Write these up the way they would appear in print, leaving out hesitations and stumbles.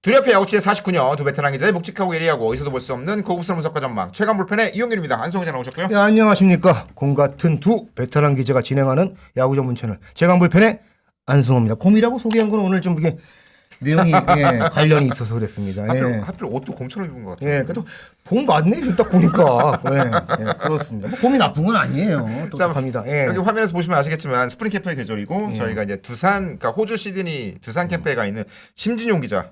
두렵의 야구치의 49년 두 베테랑 기자의 묵직하고 예리하고 어디서도 볼 수 없는 고급스러운 분석과 전망 최강 불펜의 이용균입니다. 안성호 기자 나오셨고요. 네, 안녕하십니까. 공 같은 두 베테랑 기자가 진행하는 야구 전문 채널 최강 불펜의 안성호입니다. 곰이라고 소개한 건 오늘 좀 이게 내용이 관련이 있어서 그랬습니다. 하필 옷도 곰처럼 입은 것 같아요. 그래도 곰 맞네 지금 딱 보니까. 그렇습니다. 뭐 곰이 나쁜 건 아니에요. 똑똑합니다. 여기 화면에서 보시면 아시겠지만 스프링 캠프의 계절이고 저희가 이제 그러니까 호주 시드니 두산 캠프에 가 있는 심진용 기자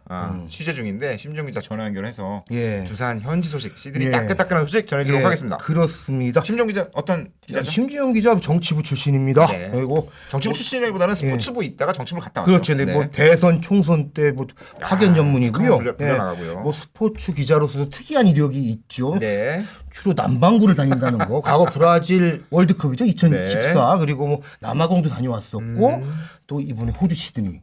취재 중인데 심진용 기자 전화 연결해서 두산 현지 소식, 시드니 따끈따끈한 소식 전해드리도록 하겠습니다. 그렇습니다. 심진용 기자 어떤 기자죠? 심진용 기자 정치부 출신입니다. 그리고 정치부 출신이라기보다는 스포츠부 있다가 정치부 갔다 왔죠. 그렇죠. 뭐 대선 총선 때 뭐 파견 전문이고요. 불려나가고요. 뭐 스포츠 기자로서도 특이한 이력이 있죠. 네. 주로 남반구를 다닌다는 거. 과거 브라질 월드컵이죠. 2014. 그리고 뭐 남아공도 다녀왔었고 또 이번에 호주 시드니.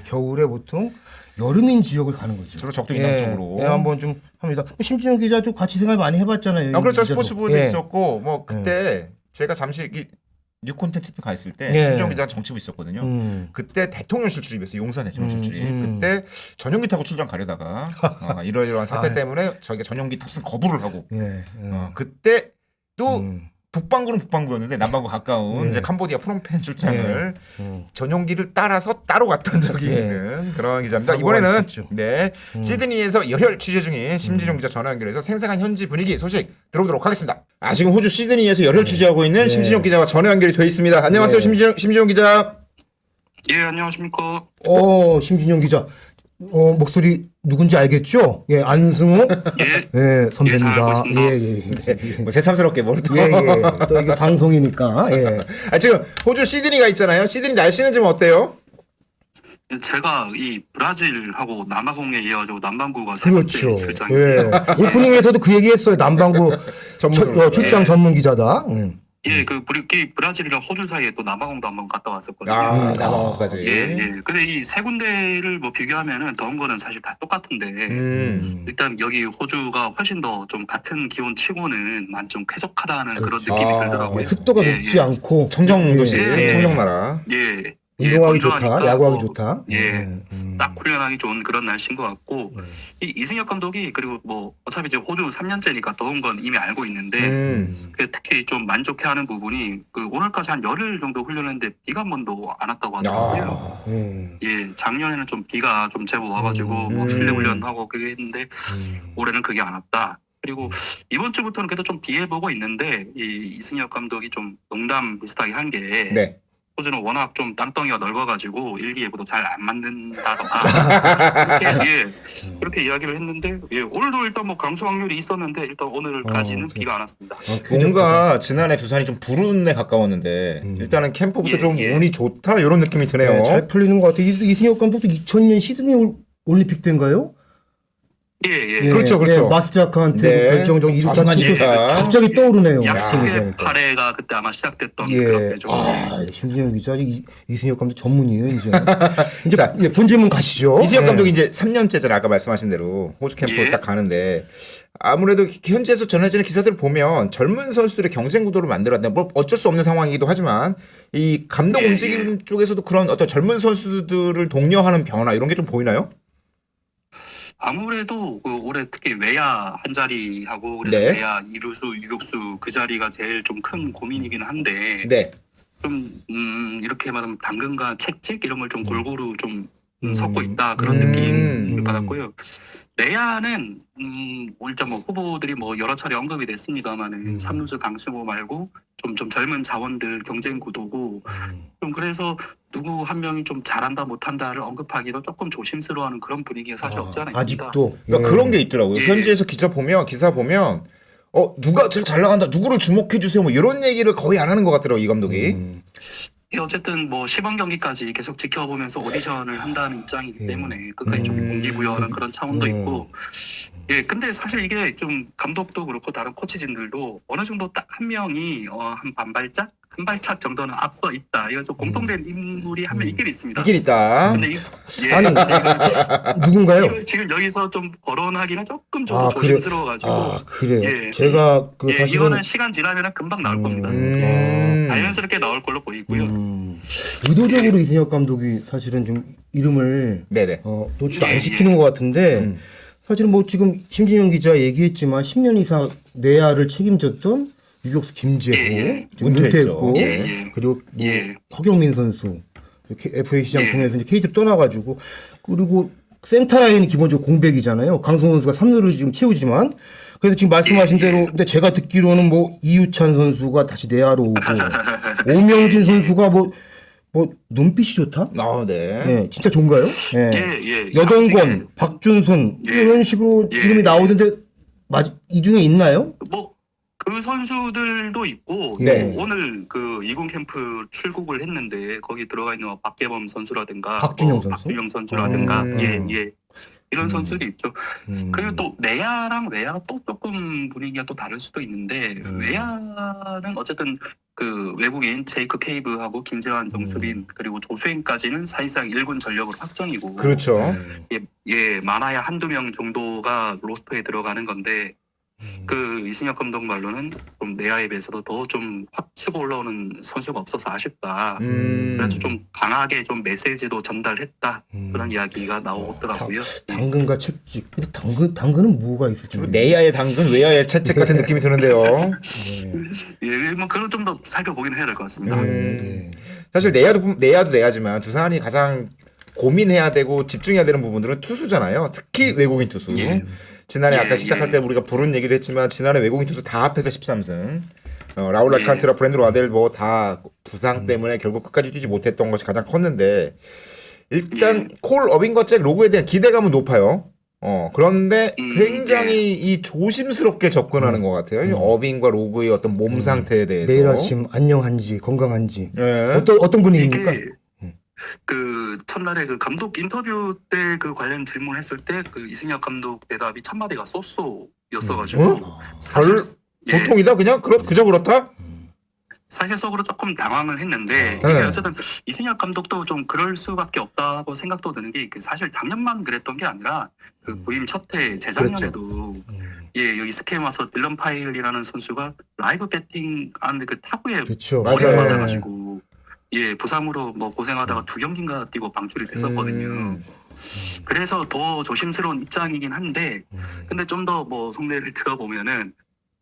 겨울에 보통 여름인 지역을 가는 거죠. 주로 적도 있는 쪽으로. 한번 좀 합니다. 심지영 기자도 같이 생활 많이 해봤잖아요. 그렇죠. 스포츠부도 있었고 뭐 그때 제가 잠시 뉴 콘텐츠 가 있을 때 심지영 기자가 정치부 있었거든요. 그때 대통령실 출입했어요. 용산 대통령실 출입. 그때 전용기 타고 출장 가려다가 이러이러한 사태 때문에 저희가 전용기 탑승 거부를 하고 그때 또 북반구는 북반구였는데 남반구 가까운 이제 캄보디아 프놈펜 출장을 전용기를 따라서 따로 갔던 적이 있는 그런 기자입니다. 이번에는 시드니에서 열혈 취재 중인 심진용 기자 전화 연결해서 생생한 현지 분위기 소식 들어보도록 하겠습니다. 지금 호주 시드니에서 열혈 취재하고 있는 심진용 기자와 전화 연결이 되어 있습니다. 안녕하세요, 심진용 기자. 예, 안녕하십니까. 심진용 기자. 목소리 누군지 알겠죠? 안승호? 선배입니다. 뭐 새삼스럽게 뭘 또. 또 이게 방송이니까. 지금 호주 시드니가 있잖아요. 시드니 날씨는 지금 어때요? 제가 이 브라질하고 남아공에 이어가지고 남반구가 세 번째 출장이에요. 오프닝에서도 그 얘기했어요. 남반구 출장 전문 기자다. 그 브라질이랑 호주 사이에 또 남아공도 한번 갔다 왔었거든요. 남아공까지. 근데 이 세 군데를 뭐 비교하면은 더운 거는 사실 다 똑같은데 일단 여기 호주가 훨씬 더 좀 같은 기온 치고는 좀 쾌적하다는 그런 느낌이 들더라고요. 습도가 높지 않고 청정도시, 청정나라. 운동하기 좋다, 야구하기 좋다. 딱 훈련하기 좋은 그런 날씨인 것 같고 이승엽 감독이 그리고 뭐 어차피 이제 호주 3년째니까 더운 건 이미 알고 있는데 특히 좀 만족해하는 부분이 오늘까지 한 열흘 정도 훈련했는데 비가 한 번도 안 왔다고 하더라고요. 작년에는 좀 비가 좀 제법 와가지고 뭐 실내 훈련하고 그게 했는데 올해는 그게 안 왔다. 그리고 이번 주부터는 그래도 좀 비해보고 있는데 이승엽 감독이 좀 농담 비슷하게 한 게 호주는 워낙 좀 땅덩이가 넓어가지고 일기예보도 잘 안 맞는다더라. 그렇게 이야기를 했는데 오늘도 일단 뭐 강수 확률이 있었는데 일단 오늘까지는 비가 안 왔습니다. 뭔가 지난해 두산이 좀 불운에 가까웠는데 일단은 캠프부터 좀 운이 좋다 이런 느낌이 드네요. 잘 풀리는 것 같아요. 이승엽 감독도 2000년 시드니 올림픽 때인가요? 그렇죠. 마스자카한테 결정적 이륙한 갑자기 떠오르네요. 약속의 파레가 그때 아마 시작됐던 그런 배죠. 심진영 기자, 이승엽 감독 전문이에요. 이제 본 질문 가시죠. 이승엽 감독이 이제 3년째잖아요. 아까 말씀하신 대로 호주 캠프 딱 가는데 아무래도 현지에서 전해지는 기사들을 보면 젊은 선수들의 경쟁 구도를 만들었는데 뭐 어쩔 수 없는 상황이기도 하지만 이 감독 움직임 쪽에서도 그런 어떤 젊은 선수들을 독려하는 변화 이런 게 좀 보이나요? 아무래도 올해 특히 외야 한 자리하고 그래서 외야 이루수, 유격수 그 자리가 제일 좀 큰 고민이긴 한데 좀 이렇게 말하면 당근과 채찍 이런 걸 좀 골고루 좀 섞고 있다 그런 느낌을 받았고요. 내야는 일단 뭐 후보들이 뭐 여러 차례 언급이 됐습니다만은 삼루수 강승호 말고 좀 젊은 자원들 경쟁 구도고 좀 그래서 누구 한 명이 좀 잘한다 못한다를 언급하기도 조금 조심스러워하는 그런 분위기가 사실 없지 않아 있습니다. 아직도 그러니까 그런 게 있더라고요. 현지에서 기사 보면 누가 제일 잘 나간다 누구를 주목해 주세요 뭐 이런 얘기를 거의 안 하는 것 같더라고요. 이 감독이. 어쨌든 뭐 시범 경기까지 계속 지켜보면서 오디션을 한다는 입장이기 때문에 끝까지 좀 동기부여하는 그런 차원도 있고 근데 사실 이게 좀 감독도 그렇고 다른 코치진들도 어느 정도 딱 한 명이 한 발짝 정도는 앞서 있다. 이건 좀 공통된 인물이 한 명 있긴 있습니다. 있긴 있다. 근데 누군가요? 이걸 지금 여기서 좀 거론하기는 조금 저도 조심스러워가지고. 그래요. 제가 사실은 이거는 시간 지나면 금방 나올 겁니다. 자연스럽게 나올 걸로 보이고요. 의도적으로 이승엽 감독이 사실은 좀 이름을 네네. 노출 안 시키는 것 같은데 사실은 뭐 지금 심진영 기자 얘기했지만 10년 이상 내야를 책임졌던 유격수 김재호, 지금 은퇴했고 그리고 뭐 허경민 선수 FA 시장 통해서 이제 KT로 떠나가지고 그리고 센터 라인이 기본적으로 공백이잖아요. 강성호 선수가 3루를 지금 채우지만 그래서 지금 말씀하신 대로 근데 제가 듣기로는 뭐 이유찬 선수가 다시 내야로 오고 오명진 선수가 뭐 눈빛이 좋다? 네. 네, 진짜 좋은가요? 네. 예. 여동건, 박준순 이런 식으로 이름이 나오던데 이 중에 있나요? 뭐 그 선수들도 있고 네. 오늘 그 2군 캠프 출국을 했는데 거기 들어가 있는 뭐 박계범 선수라든가 박준영 선수? 박준영 선수라든가 이런 선수들이 있죠. 그리고 또 내야랑 외야가 또 조금 분위기가 또 다를 수도 있는데 외야는 어쨌든 그 외국인 제이크 케이브하고 김재환, 정수빈 그리고 조수행까지는 사실상 1군 전력으로 확정이고 그렇죠. 많아야 한두 명 정도가 로스터에 들어가는 건데 그 이승엽 감독 말로는 좀 내야에 비해서도 더 좀 확 치고 올라오는 선수가 없어서 아쉽다. 그래서 좀 강하게 좀 메시지도 전달했다. 그런 이야기가 나오더라고요. 당근과 채찍. 근데 당근은 뭐가 있을지 내야의 당근, 외야의 채찍 같은 느낌이 드는데요. 뭐 그런 좀 더 살펴보긴 해야 될 것 같습니다. 사실 내야도 내야지만 두산이 가장 고민해야 되고 집중해야 되는 부분들은 투수잖아요. 특히 외국인 투수. 지난해 아까 시작할 때 우리가 부른 얘기도 했지만 지난해 외국인 투수 다 합해서 13승. 라울 알칸트라, 브랜드 와델버 다 부상 때문에 결국 끝까지 뛰지 못했던 것이 가장 컸는데 일단 콜 어빙과 잭 로그에 대한 기대감은 높아요. 그런데 굉장히 이 조심스럽게 접근하는 것 같아요. 어빙과 로그의 어떤 몸 상태에 대해서. 내일 아침 안녕한지 건강한지 어떤 분위기입니까? 그 첫날에 그 감독 인터뷰 때 그 관련 질문했을 때 그 이승엽 감독 대답이 첫 마디가 쏘쏘였어가지고 사실 보통이다 그냥 그저 그렇다. 사실 속으로 조금 당황을 했는데 이게 어쨌든 이승엽 감독도 좀 그럴 수밖에 없다고 생각도 드는 게 사실 작년만 그랬던 게 아니라 그 부임 첫해 재작년에도 여기 스캠 와서 딜런 파일이라는 선수가 라이브 배팅 하는데 그 타구에 맞아가지고 부상으로 뭐 고생하다가 2경기인가 뛰고 방출이 됐었거든요. 그래서 더 조심스러운 입장이긴 한데 근데 좀 더 뭐 속내를 들어보면은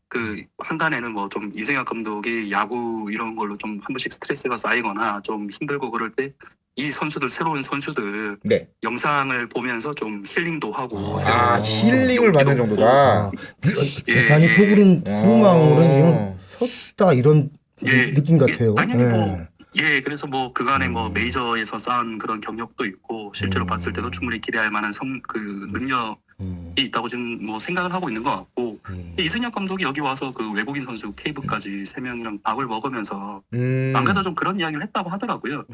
그 한간에는 뭐 좀 이승엽 감독이 야구 이런 걸로 좀 한 번씩 스트레스가 쌓이거나 좀 힘들고 그럴 때 이 선수들 새로운 선수들 영상을 보면서 좀 힐링도 하고 힐링을 받는 정도다. 대산이 속마음으로는 섰다 이런 느낌 같아요. 당연히 그래서 뭐 그간에 뭐 메이저에서 쌓은 그런 경력도 있고 실제로 봤을 때도 충분히 기대할 만한 그 능력이 있다고 지금 뭐 생각을 하고 있는 것 같고 이승엽 감독이 여기 와서 그 외국인 선수 케이브까지 3명이랑 밥을 먹으면서 안 그래도 좀 그런 이야기를 했다고 하더라고요.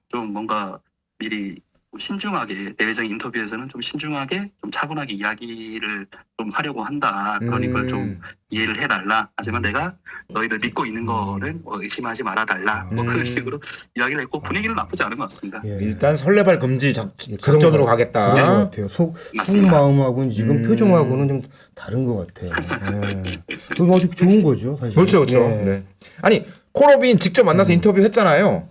좀 뭔가 미리 신중하게 대외적인 인터뷰에서는 좀 신중하게 좀 차분하게 이야기를 좀 하려고 한다. 그러니 그걸 좀 이해를 해달라. 하지만 내가 너희들 믿고 있는 거는 의심하지 말아달라. 뭐 그런 식으로 이야기를 했고 분위기는 나쁘지 않은 것 같습니다. 일단 설레발 금지 작전으로 가겠다. 그런 것 같아요. 속마음하고는 지금 표정하고는 좀 다른 것 같아요. 그건 아주 좋은 거죠. 사실. 그렇죠. 아니 콜어빈 직접 만나서 인터뷰했잖아요.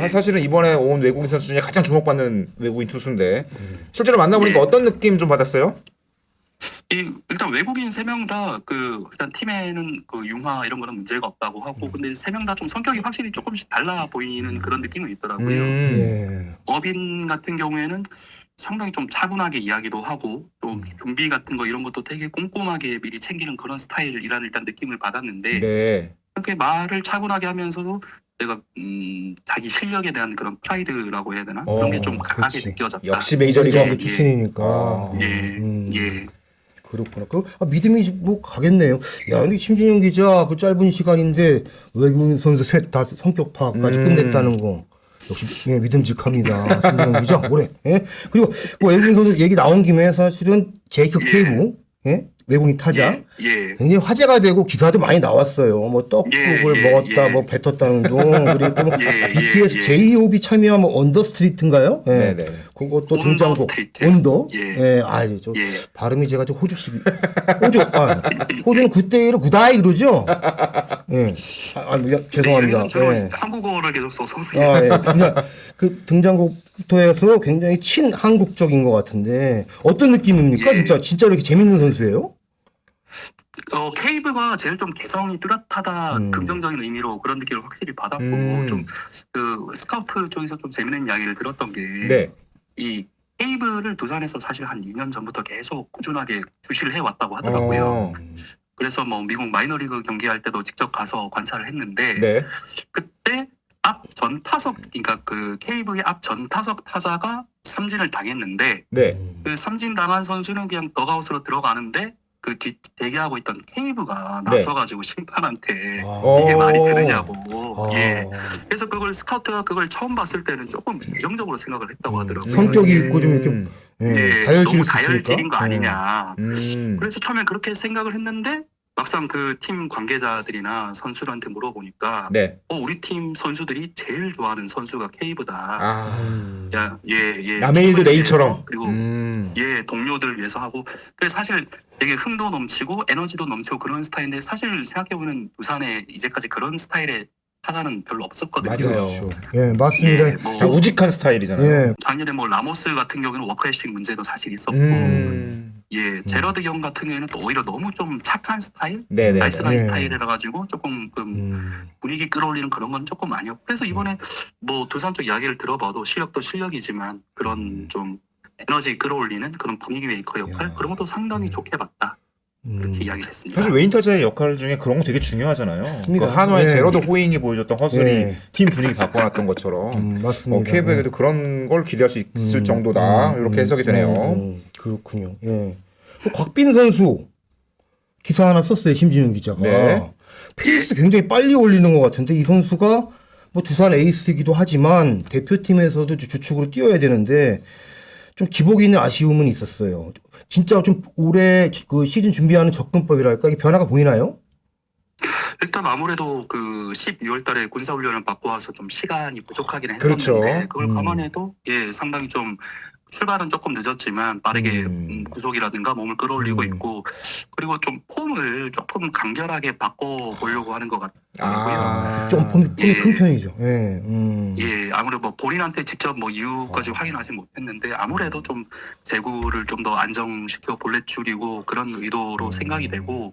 사실은 이번에 온 외국인 선수 중에 가장 주목받는 외국인 투수인데 실제로 만나보니까 어떤 느낌 좀 받았어요? 일단 외국인 3명 다 그 일단 팀에는 그 융화 이런 거는 문제가 없다고 하고 근데 3명 다 좀 성격이 확실히 조금씩 달라 보이는 그런 느낌은 있더라고요. 어빈 같은 경우에는 상당히 좀 차분하게 이야기도 하고 또 준비 같은 거 이런 것도 되게 꼼꼼하게 미리 챙기는 그런 스타일이라는 일단 느낌을 받았는데 그렇게 말을 차분하게 하면서도 내가 자기 실력에 대한 그런 프라이드라고 해야 되나 그런 게 좀 강하게 느껴졌다. 역시 메이저리거 출신이니까. 그렇구나. 믿음이 뭐 가겠네요. 야, 근데 심진영 기자 그 짧은 시간인데 외국인 선수 셋 다 성격 파악까지 끝냈다는 거. 역시 믿음직합니다. 심진영 기자 오래. 그리고 뭐 외국인 선수 얘기 나온 김에 사실은 제이크 케이브 외국인 타자 굉장히 화제가 되고 기사도 많이 나왔어요. 뭐 떡국을 먹었다, 뭐 뱉었다는 둥 그리고 뭐 BTS J.O.B 참여한 뭐 언더스트리트인가요? 그것도 등장곡 언더. 저 발음이 제가 좀 호주식. 호주는 9대1로 구다이 그러죠. 예. 죄송합니다. 네, 저는 예. 한국어를 계속 써서. 아, 예. 그냥 그 등장곡부터 해서 굉장히 친한국적인 것 같은데 어떤 느낌입니까? 예. 진짜 이렇게 재밌는 선수예요? 케이브가 제일 좀 개성이 뚜렷하다 긍정적인 의미로 그런 느낌을 확실히 받았고 좀 그 스카우트 쪽에서 좀 재밌는 이야기를 들었던 게 네. 이 케이브를 두산에서 사실 한 2년 전부터 계속 꾸준하게 주시를 해왔다고 하더라고요. 그래서 뭐 미국 마이너리그 경기할 때도 직접 가서 관찰을 했는데 네. 그때 앞 전타석 그러니까 그 케이브의 앞 전타석 타자가 삼진을 당했는데 네. 그 삼진 당한 선수는 그냥 더가웃으로 들어가는데 그 뒤 대기하고 있던 케이브가 네. 나서가지고 심판한테 아. 이게 말이 되느냐고. 아. 예. 그래서 그걸 스카우트가 그걸 처음 봤을 때는 조금 부정적으로 생각을 했다고 하더라고요. 성격이 있고 좀 이렇게 예, 다혈질일 너무 수 다혈질인 있으니까. 거 아니냐. 음. 그래서 처음에 그렇게 생각을 했는데 막상 그 팀 관계자들이나 선수들한테 물어보니까 네. 우리 팀 선수들이 제일 좋아하는 선수가 케이브다. 아. 야, 예. 남의 일도 팀을 내일처럼. 위해서, 그리고 예, 동료들을 위해서 하고. 그래서 사실 되게 흥도 넘치고 에너지도 넘치고 그런 스타일인데 사실 생각해보면 두산에 이제까지 그런 스타일의 타자는 별로 없었거든요. 맞아요. 그렇죠. 예, 맞습니다. 예, 뭐 자, 우직한 스타일이잖아요. 예. 작년에 뭐 라모스 같은 경우는 워크래싱 문제도 사실 있었고 예, 제러드 경 같은 경우에는 또 오히려 너무 좀 착한 스타일, 네네. 나이스한 네. 스타일이라 가지고 조금 분위기 끌어올리는 그런 건 조금 아니었고 그래서 이번에 뭐 두산 쪽 이야기를 들어봐도 실력도 실력이지만 그런 좀 에너지 끌어올리는 그런 분위기 메이커 역할 그런 것도 상당히 좋게 봤다. 그렇게 이야기를 했습니다. 사실 웨인 타자의 역할 중에 그런 거 되게 중요하잖아요. 맞습니다. 그 한화의 네. 제러드 호잉이 보여줬던 허슬이 네. 팀 분위기 바꿔놨던 것처럼 맞습니다. 케이브에게도 그런 걸 기대할 수 있을 정도다. 이렇게 해석이 되네요. 그렇군요. 예. 또 곽빈 선수 기사 하나 썼어요. 심진우 기자가. 네. 페이스 굉장히 빨리 올리는 것 같은데 이 선수가 뭐 두산 에이스이기도 하지만 대표팀에서도 주축으로 뛰어야 되는데 좀 기복이 있는 아쉬움은 있었어요. 진짜 좀 올해 그 시즌 준비하는 접근법이랄까 이게 변화가 보이나요? 일단 아무래도 그 12월 달에 군사훈련을 받고 와서 좀 시간이 부족하긴 그렇죠. 했었는데 그걸 감안해도 예, 상당히 좀 출발은 조금 늦었지만 빠르게 구속이라든가 몸을 끌어올리고 있고 그리고 좀 폼을 조금 간결하게 바꿔보려고 하는 것 같더라고요. 좀 폼이 예. 큰 편이죠. 예. 예, 아무래도 뭐 본인한테 직접 뭐 이유까지 확인하지 못했는데 아무래도 좀 제구를 좀 더 안정시켜 볼넷 줄이고 그런 의도로 생각이 되고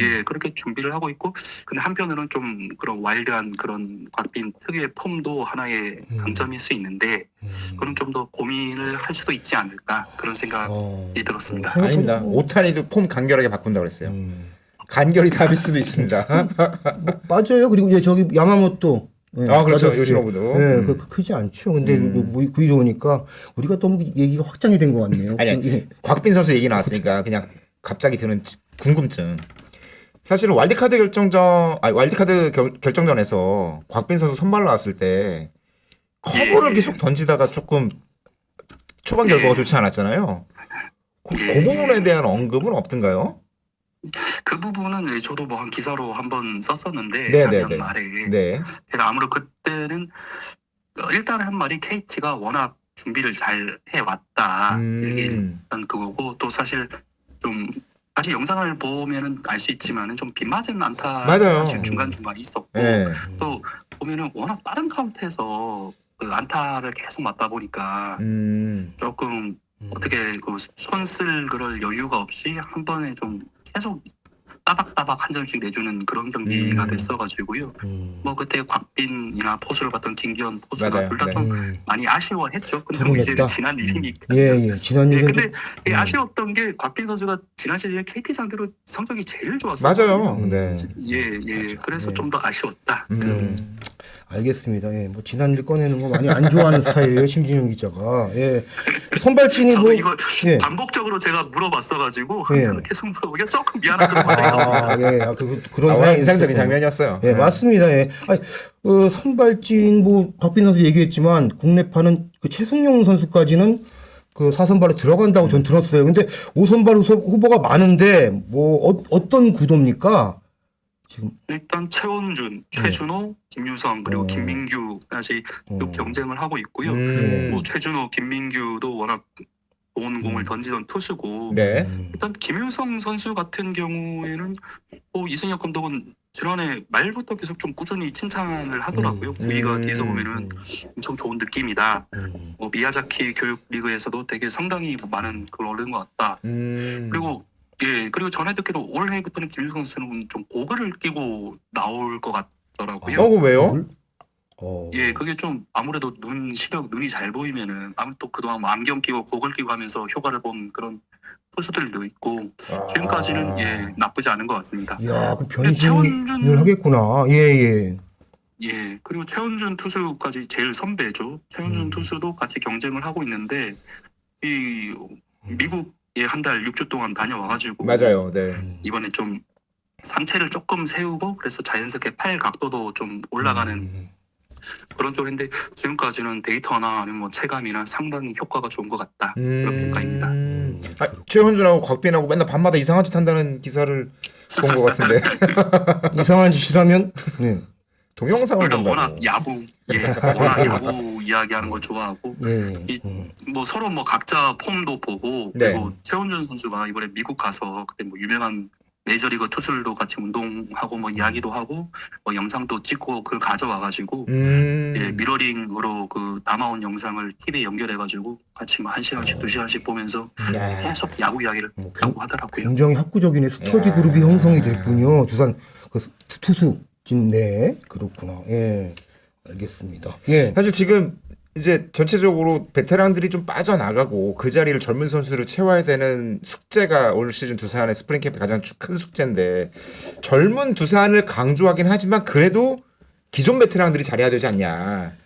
예, 그렇게 준비를 하고 있고 근데 한편으로는 좀 그런 와일드한 그런 곽빈 특유의 폼도 하나의 강점일 수 있는데 그런 좀 더 고민을 할 수도 있지 않을까 그런 생각이 들었습니다. 아닙니다. 오타니도 폼 간결하게 바꾼다고 그랬어요. 간결이 답일 수도 있습니다. 맞아요. 그리고 이제 저기 야마모토. 예, 그렇죠. 빠졌을 때. 요시노부도. 예, 크지 않죠. 근데 뭐 구위 좋으니까 우리가 너무 얘기가 확장이 된 것 같네요. 아니, 곽빈 선수 얘기 나왔으니까 그냥 갑자기 드는 궁금증. 사실은 와일드카드 결정전에서 곽빈 선수 선발 나왔을 때 커브를 계속 던지다가 조금 초반 결과가 좋지 않았잖아요. 그 부분에 대한 언급은 없던가요? 그 부분은 저도 뭐 한 기사로 한번 썼었는데 네, 작년 네, 네. 말에 네. 제가 아무래도 그때는 일단 한 말이 KT가 워낙 준비를 잘 해왔다 얘기했던 그거고 또 사실 좀 사실 영상을 보면은 알 수 있지만은 좀 빗맞은 안타가 맞아요. 사실 중간중간 있었고 네. 또 보면은 워낙 빠른 카운트에서 그 안타를 계속 맞다 보니까 조금 어떻게 그 손 쓸 그럴 여유가 없이 한 번에 좀 계속 따박따박 한 점씩 내주는 그런 경기가 됐어가지고요. 뭐 그때 곽빈이나 포수를 봤던 김기현 포수가 맞아요. 둘 다 좀 많이 아쉬워했죠. 근데 뭐 불운했다. 이제는 지난 일이니까. 예. 지난 예, 일은 근데 아쉬웠던 게 곽빈 선수가 지난 시즌에 KT 상대로 성적이 제일 좋았어요. 맞아요. 네. 예. 그래서 좀 더 아쉬웠다. 그래서 알겠습니다. 예, 뭐 지난 일 꺼내는 거 많이 안 좋아하는 스타일이에요, 심진영 기자가. 예, 선발진이 저도 뭐 이거 예. 반복적으로 제가 물어봤어가지고 예. 항상 계속 물어보기가 조금 미안한 그런 것도 있었습니다. 예, 그런 워낙 상황이 인상적인 있었군요. 장면이었어요. 예, 맞습니다. 예. 아니, 선발진 뭐 곽빈 선수 얘기했지만 국내파는 그 최승용 선수까지는 그 4선발에 들어간다고 전 들었어요. 근데 5선발 후보가 많은데 뭐 어떤 구도입니까? 지금 일단 최원준, 최준호, 김유성 그리고 김민규까지 또 경쟁을 하고 있고요. 뭐 최준호, 김민규도 워낙 좋은 공을 던지던 투수고 네. 일단 김유성 선수 같은 경우에는 이승엽 감독은 지난해 말부터 계속 좀 꾸준히 칭찬을 하더라고요. 부위가 뒤에서 보면은 엄청 좋은 느낌이다. 미야자키 교육 리그에서도 되게 상당히 많은 그걸 얻은 것 같다. 그리고 전에 듣기로 올해부터는 김유성 선수는 좀 고글을 끼고 나올 것 같더라고요. 왜요? 그게 좀 아무래도 눈이 잘 보이면은 아무튼 그동안 뭐 안경 끼고 고글 끼고 하면서 효과를 본 그런 투수들도 있고 지금까지는 나쁘지 않은 것 같습니다. 이야, 그 변신을 하겠구나. 예. 그리고 최원준 투수까지 제일 선배죠. 최원준 투수도 같이 경쟁을 하고 있는데 이 미국에 한 달 6주 동안 다녀와가지고 맞아요. 네. 이번에 좀 상체를 조금 세우고 그래서 자연스럽게 팔 각도도 좀 올라가는 그런 쪽인데 지금까지는 데이터나 아니면 뭐 체감이나 상당히 효과가 좋은 것 같다. 그런 평가입니다. 최현준하고 곽빈하고 맨날 밤마다 이상한 짓 한다는 기사를 본 것 같은데. 이상한 짓이라면 동영상을 그러니까 본다고. 워낙 야구 이야기하는 걸 좋아하고 뭐 서로 뭐 각자 폼도 보고 그리고 최원준 선수가 이번에 미국 가서 그때 뭐 유명한 메이저리그 투수들도 같이 운동하고 뭐 이야기도 하고 뭐 영상도 찍고 그걸 가져와가지고 미러링으로 그 담아온 영상을 TV에 연결해가지고 같이 뭐 1시간씩 2시간씩 보면서 계속 야구 이야기를 하고 하더라고요. 굉장히 학구적인 스터디 그룹이 형성이 됐군요. 두산 그 투수진 내 그렇구나. 알겠습니다. 사실 지금 이제 전체적으로 베테랑들이 좀 빠져나가고 그 자리를 젊은 선수를 채워야 되는 숙제가 올 시즌 두산의 스프링 캠프의 가장 큰 숙제인데 젊은 두산을 강조하긴 하지만 그래도 기존 베테랑들이 잘해야 되지 않냐.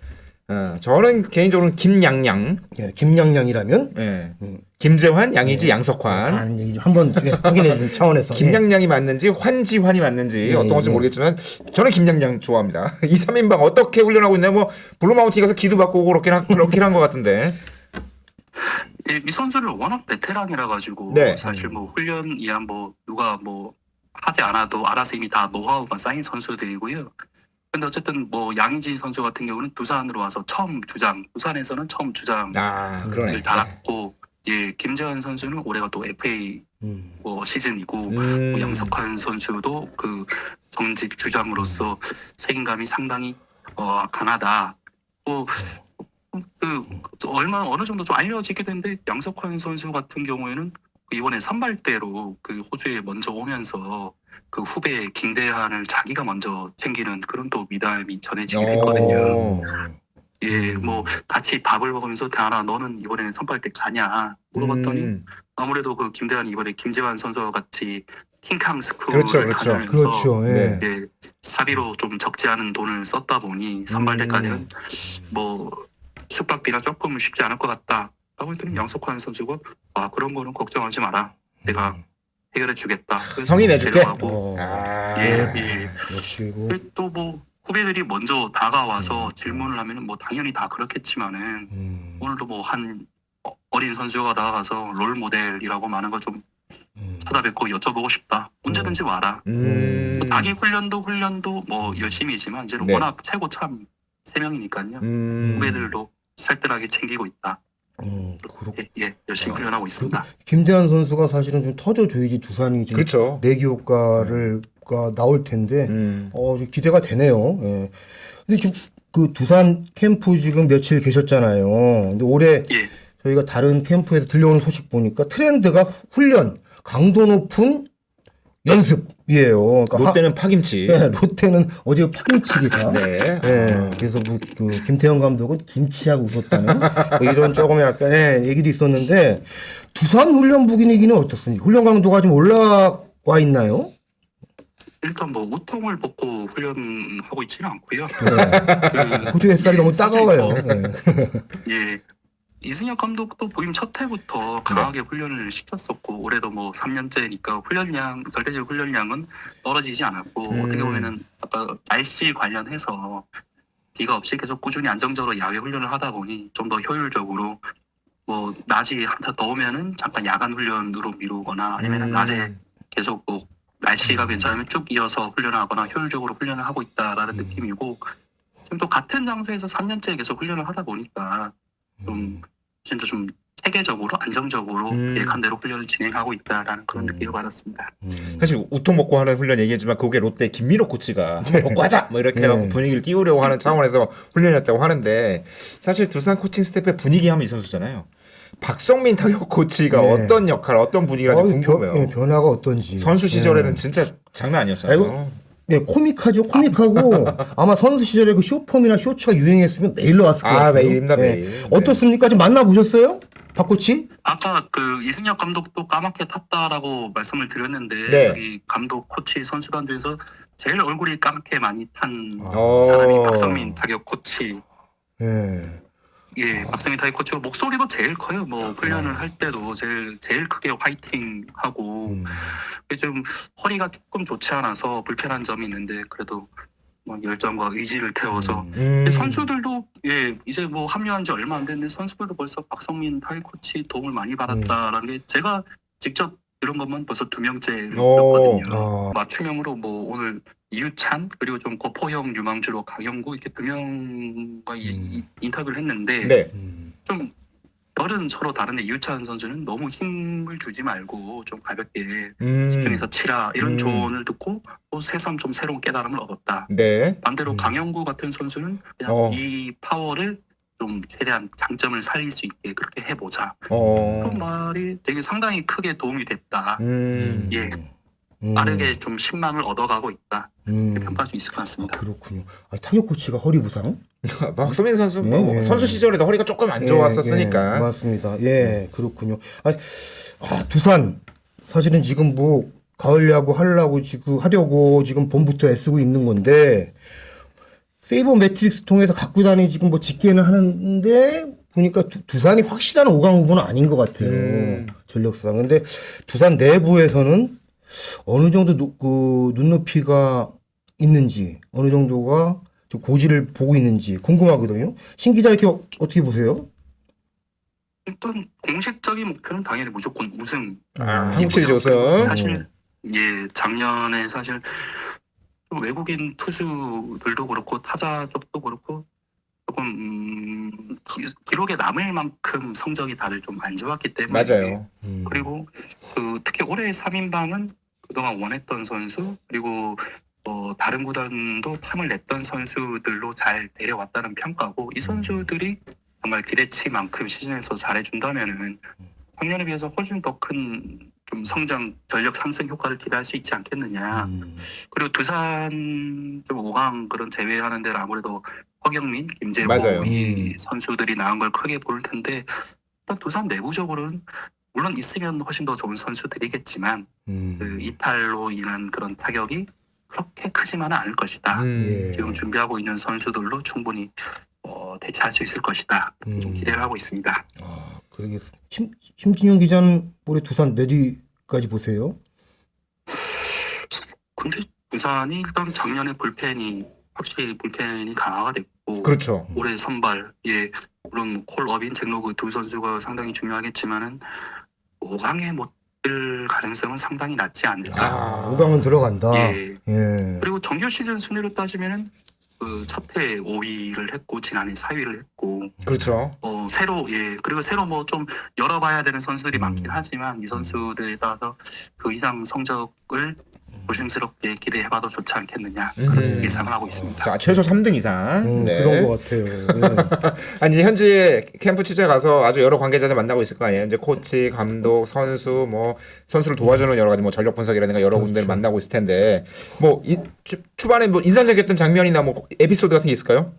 저는 개인적으로는 김양양. 김양양이라면? 김재환, 양의지, 양석환. 한번 확인해 주는 차원에서. 김양양이 맞는지 환지환이 맞는지 어떤 건지 모르겠지만 저는 김양양 좋아합니다. 2, 3인방 어떻게 훈련하고 있나요? 뭐 블루마운틴 가서 기도 받고 오고 그렇긴 한 것 같은데. 이 선수를 워낙 베테랑이라 가지고 사실 뭐 훈련이야 뭐 누가 뭐 하지 않아도 알아서 이미 다 노하우가 쌓인 선수들이고요. 근데 어쨌든 뭐 양의지 선수 같은 경우는 두산으로 와서 두산에서는 처음 주장을 달았고 김재환 선수는 올해가 또 FA 뭐 시즌이고 뭐 양석환 선수도 그 정직 주장으로서 책임감이 상당히 강하다. 어느 정도 좀 알려지게 됐는데 양석환 선수 같은 경우에는 이번에 선발대로 그 호주에 먼저 오면서 그 후배 김대한을 자기가 먼저 챙기는 그런 또 미담이 전해지게 됐거든요. 뭐 같이 밥을 먹으면서 대한아 너는 이번에는 선발대 가냐 물어봤더니 아무래도 그 김대한이 이번에 김재환 선수와 같이 킹캉 스쿨을 다니면서 사비로 좀 적지 않은 돈을 썼다 보니 선발대까지는 뭐 숙박비가 조금 쉽지 않을 것 같다. 라고 했더니 양석환 선수가 그런 거는 걱정하지 마라. 내가 해결해 주겠다. 성의 내줄게. 또 뭐 후배들이 먼저 다가와서 질문을 하면은 뭐 당연히 다 그렇겠지만은 오늘도 뭐 한 어린 선수가 나가서 롤 모델이라고 많은 거 좀 찾아뵙고 여쭤보고 싶다. 언제든지 와라. 뭐 자기 훈련도 뭐 열심히지만 이제는 워낙 최고 참 3명이니까요. 후배들도 살뜰하게 챙기고 있다. 열심히 훈련하고 있습니다. 김대한 선수가 사실은 좀 터져줘야지 두산이 지금 내기 효과가 나올 텐데 기대가 되네요. 근데 지금 그 두산 캠프 지금 며칠 계셨잖아요. 근데 올해 저희가 다른 캠프에서 들려오는 소식 보니까 트렌드가 훈련 강도 높은 연습이에요. 그러니까 롯데는 파김치. 롯데는 어제 파김치 기사. 그래서 그 김태형 감독은 김치하고 웃었다는 뭐 이런 조금 약간 얘기도 있었는데 두산 훈련부 분위기는 어떻습니까? 훈련 강도가 좀 올라와 있나요? 일단 뭐 우통을 벗고 훈련하고 있지는 않고요. 호주 햇살이 너무 따가워요. 이승엽 감독도 부임 첫 해부터 강하게 훈련을 시켰었고 올해도 뭐 3년째니까 절대적 훈련량은 떨어지지 않았고 어떻게 보면은 아까 날씨 관련해서 비가 없이 계속 꾸준히 안정적으로 야외 훈련을 하다 보니 좀 더 효율적으로 뭐 낮이 한참 더우면은 잠깐 야간 훈련으로 미루거나 아니면 낮에 계속 뭐 날씨가 괜찮으면 쭉 이어서 훈련을 하거나 효율적으로 훈련을 하고 있다라는 느낌이고 지금 또 같은 장소에서 3년째 계속 훈련을 하다 보니까 좀 진짜 좀 체계적으로 안정적으로 계획한 대로 훈련을 진행하고 있다라는 그런 느낌을 받았습니다. 사실 우통 먹고 하는 훈련 얘기했지만 그게 롯데 김민호 코치가 한번 먹고 하자 뭐 이렇게 해갖고 분위기를 띄우려고 하는 차원에서 훈련이었다고 하는데 사실 두산 코칭 스태프의 분위기 하면 이 선수잖아요. 박성민 타격 코치가 어떤 역할, 어떤 분위기라는지 궁금해요. 변화가 어떤지. 선수 시절에는 진짜 장난 아니었잖아요. 네, 코믹하죠. 코믹하고 아마 선수 시절에 그 쇼폼이나 쇼츠가 유행했으면 매일 나왔을 거예요. 아, 매일입니다, 매일. 네. 어떻습니까? 좀 만나보셨어요? 박 코치? 아까 그 이승엽 감독도 까맣게 탔다라고 말씀을 드렸는데 네. 여기 감독, 코치, 선수단 중에서 제일 얼굴이 까맣게 많이 탄 어. 사람이 박성민 타격 코치. 예. 예, 박성민 타격 코치가 목소리도 제일 커요. 뭐 훈련을 할 때도 제일 크게 화이팅 하고 좀 허리가 조금 좋지 않아서 불편한 점이 있는데 그래도 뭐 열정과 의지를 태워서 선수들도 예 이제 뭐 합류한 지 얼마 안 됐는데 선수들도 벌써 박성민 타격 코치 도움을 많이 받았다라는 게 제가 직접 이런 것만 벌써 2명째를 들었거든요. 맞춤형으로 뭐 오늘 이유찬 그리고 좀 거포형 유망주로 강영구 이렇게 2명과 인터뷰를 했는데 네. 좀 결은 서로 다른데 이유찬 선수는 너무 힘을 주지 말고 좀 가볍게 집중해서 치라 이런 조언을 듣고 또 새삼 좀 새로운 깨달음을 얻었다. 네. 반대로 강영구 같은 선수는 그냥 이 파워를 좀 최대한 장점을 살릴 수 있게 그렇게 해보자. 그런 말이 되게 상당히 크게 도움이 됐다. 예. 빠르게 좀 신망을 얻어가고 있다. 이렇게 평가할 수 있을 것 같습니다. 그렇군요. 타격 코치가 허리 부상? 박성민 선수 선수 시절에도 허리가 조금 안 좋았었으니까. 맞습니다. 예, 그렇군요. 두산 사실은 지금 뭐 가을 야구 하려고 지금 봄부터 애쓰고 있는 건데 세이버 매트릭스 통해서 갖고 다니 지금 뭐 집계는 하는데 보니까 두산이 확실한 5강 후보는 아닌 것 같아요. 전력상. 근데 두산 내부에서는 어느 정도 그 눈높이가 있는지 어느 정도가 고지를 보고 있는지 궁금하거든요. 신 기자 이렇게 어떻게 보세요? 일단 공식적인 목표는 당연히 무조건 우승. 한국 시리즈 우승. 사실 예 작년에 사실 외국인 투수들도 그렇고 타자 쪽도 그렇고 조금 기록에 남을 만큼 성적이 다들 좀 안 좋았기 때문에 맞아요. 그리고 그 특히 올해 3인방은 그동안 원했던 선수 그리고 다른 구단도 탐을 냈던 선수들로 잘 데려왔다는 평가고 이 선수들이 정말 기대치만큼 시즌에서 잘해준다면은 작년에 비해서 훨씬 더 큰 좀 성장 전력 상승 효과를 기대할 수 있지 않겠느냐. 그리고 두산 좀 5강 그런 제외하는 데는 아무래도 허경민, 김재호 맞아요. 이 선수들이 나은 걸 크게 볼 텐데 일단 두산 내부적으로는 물론 있으면 훨씬 더 좋은 선수들이겠지만 그 이탈로 인한 그런 타격이 그렇게 크지만은 않을 것이다. 지금 준비하고 있는 선수들로 충분히 대체할 수 있을 것이다. 좀 기대를 하고 있습니다. 그러겠습니다. 심진영 기자는 올해 두산 몇 위까지 보세요? 근데 두산이 일단 작년에 확실히 불펜이 강화가 됐고 그렇죠. 올해 선발 물론 콜업인 잭로그 두 선수가 상당히 중요하겠지만은 5강에 못 들 가능성은 상당히 낮지 않을까. 5강은 들어간다. 그리고 정규 시즌 순위로 따지면은 그 첫해 5위를 했고 지난해 4위를 했고 그렇죠. 그리고 새로 뭐 좀 열어봐야 되는 선수들이 많긴 하지만 이 선수들에 따라서 그 이상 성적을 조심스럽게 기대해봐도 좋지 않겠느냐 그런 예상을 하고 있습니다. 자, 최소 3등 이상. 그런 것 같아요. 아니 현재 캠프 취재 가서 아주 여러 관계자들 만나고 있을 거 아니에요. 이제 코치, 감독, 선수, 뭐 선수를 도와주는 여러 가지 뭐 전력 분석이라든가 여러 군데를 만나고 있을 텐데 뭐 초반에 뭐 인상적이었던 장면이나 뭐 에피소드 같은 게 있을까요?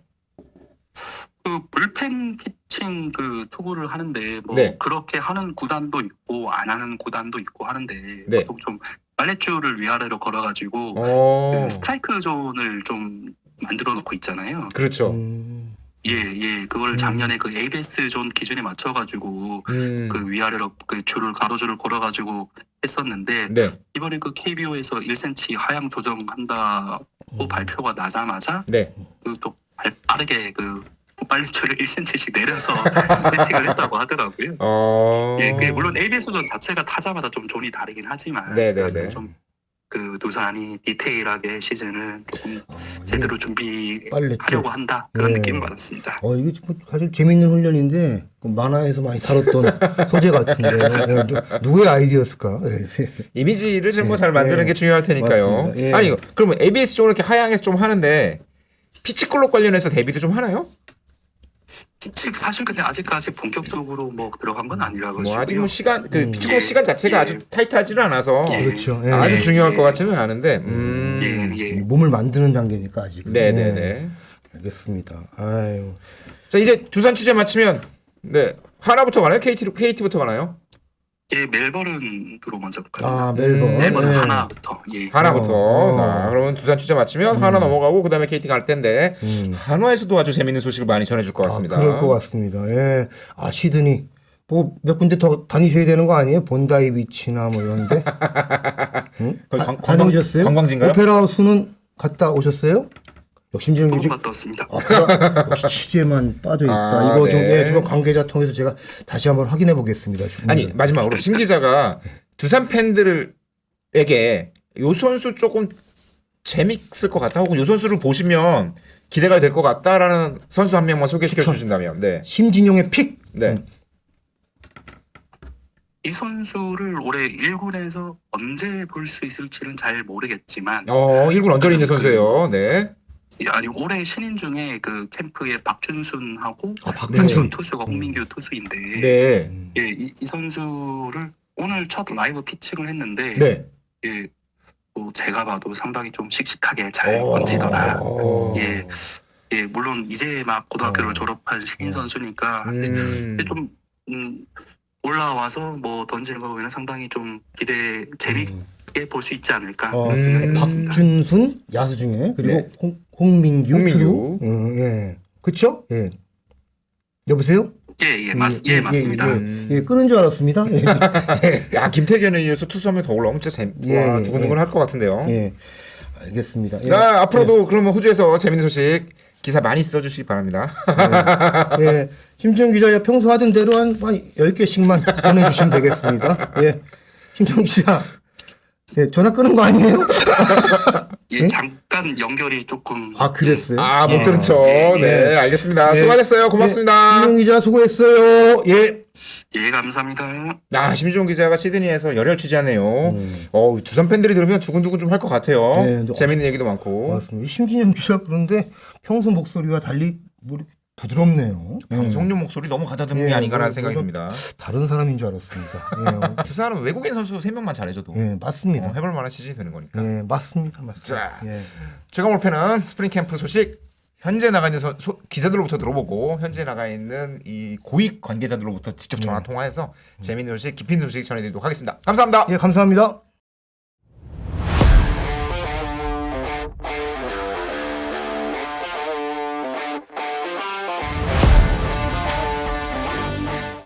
그 불펜 피칭 그 투구를 하는데 뭐 그렇게 하는 구단도 있고 안 하는 구단도 있고 하는데 보통 좀 빨랫줄을 위아래로 걸어가지고 그 스트라이크 존을 좀 만들어 놓고 있잖아요. 그렇죠. 그걸 작년에 그 ABS 존 기준에 맞춰가지고 그 위아래로 그 가로줄을 걸어가지고 했었는데 이번에 그 KBO에서 1cm 하향 조정한다고 발표가 나자마자 또 빠르게 그 빨랫줄을 1cm씩 내려서 세팅을 했다고 하더라고요. 물론 ABS 존 자체가 타자마다 좀 존이 다르긴 하지만 좀 그 두산이 디테일하게 시즌을 조금 제대로 준비하려고 빨리 한다 그런 네. 느낌을 받았습니다. 이게 사실 재밌는 훈련인데 그 만화에서 많이 다뤘던 소재 같은데 누구의 아이디어였을까? 이미지를 좀 잘 만드는 예. 게 중요할 테니까요. 맞습니다. 예. 아니 그러면 ABS 쪽으로 이렇게 하향해서 좀 하는데 피치클록 관련해서 데뷔도 좀 하나요? 피치 사실 근데 아직까지 본격적으로 뭐 들어간 건 아니라 뭐 가지고요. 아직 뭐 시간 그 피치클록 예. 시간 자체가 예. 아주 타이트하지는 않아서 그렇죠. 예. 아주 중요할 예. 것 같지는 않은데. 예. 몸을 만드는 단계니까 아직. 네네네. 알겠습니다. 아유. 자 이제 두산 취재 마치면 네 하나부터 가나요? KT부터 가나요? 예, 멜버른으로 먼저 볼까요? 아 멜버른. 멜버른 예. 하나부터. 예. 하나부터. 자, 그러면 두산 취재 마치면 하나 넘어가고 그다음에 KT 갈 텐데 한화에서도 아주 재밌는 소식을 많이 전해줄 것 같습니다. 그럴 것 같습니다. 예. 시드니 뭐 몇 군데 더 다니셔야 되는 거 아니에요? 본다이 비치나 뭐 이런데. 응? 거기 다녀오셨어요? 관광지인가요? 오페라 하우스는 갔다 오셨어요? 심지어 조금 이제 갔다 왔습니다. 역시 취재만 빠져 있다. 아, 이거 좀 네. 주변 관계자 통해서 제가 다시 한번 확인해 보겠습니다. 아니 마지막으로 심 기자가 두산 팬들에게 요 선수 조금 재밌을 것 같다 혹은 요 선수를 보시면 기대가 될 것 같다라는 선수 한 명만 소개시켜 주신다면 네. 심진영의 픽. 네. 이 선수를 올해 1군에서 언제 볼 수 있을지는 잘 모르겠지만 1군 언저리 있는 선수예요. 네. 아니 올해 신인 중에 그 캠프에 박준순하고 박준순. 투수가 홍민규 투수인데 네. 예, 이 선수를 오늘 첫 라이브 피칭을 했는데 네. 예, 제가 봐도 상당히 좀 씩씩하게 잘 던지더라. 예, 예, 물론 이제 막 고등학교를 졸업한 신인 선수니까 근데 좀 올라와서 뭐 던지는 거 보면 상당히 좀 재밌게 볼 수 있지 않을까 생각이 듭니다. 박준순 야수 중에 그리고 네. 홍민규. 홍민규. 투수. 예. 그렇죠? 예. 여보세요? 예, 맞습니다. 예, 끊은 줄 알았습니다. 예. 야 김태균에 이어서 투수 한 명 더 올라오면 진짜 와, 두근두근 할 것 같은데요. 예. 알겠습니다. 예. 나 앞으로도 그러면 호주에서 재밌는 소식 기사 많이 써주시기 바랍니다. 예. 심지영 기자 평소 하던 대로 한 10개씩만 보내주시면 되겠습니다. 예. 심지영 기자. 예, 전화 끊은 거 아니에요? 예, 잠깐 연결이 조금 그랬어요? 못 들은 척. 네, 알겠습니다. 수고하셨어요. 고맙습니다. 심지영 기자 수고했어요. 예. 예, 감사합니다. 심지용 기자가 시드니에서 열혈 취재하네요. 두산 팬들이 들으면 두근두근 좀 할 것 같아요. 네, 재밌는 얘기도 많고. 맞습니다. 심진영 기자 그런데 평소 목소리와 달리 부드럽네요. 방송용 목소리 너무 가다듬는 게 아닌가라는 생각이 듭니다. 다른 사람인 줄 알았습니다. 두산은 외국인 선수 3명만 잘해줘도 예, 맞습니다. 해볼 만한 시즌이 되는 거니까. 예, 맞습니다. 자. 예. 최강 올패는 스프링 캠프 소식 현재 나가 있는 기자들로부터 들어보고 현재 나가 있는 이 고위 관계자들로부터 직접 전화 통화해서 재미있는 소식, 깊이 있는 소식 전해드리도록 하겠습니다. 감사합니다. 예, 감사합니다.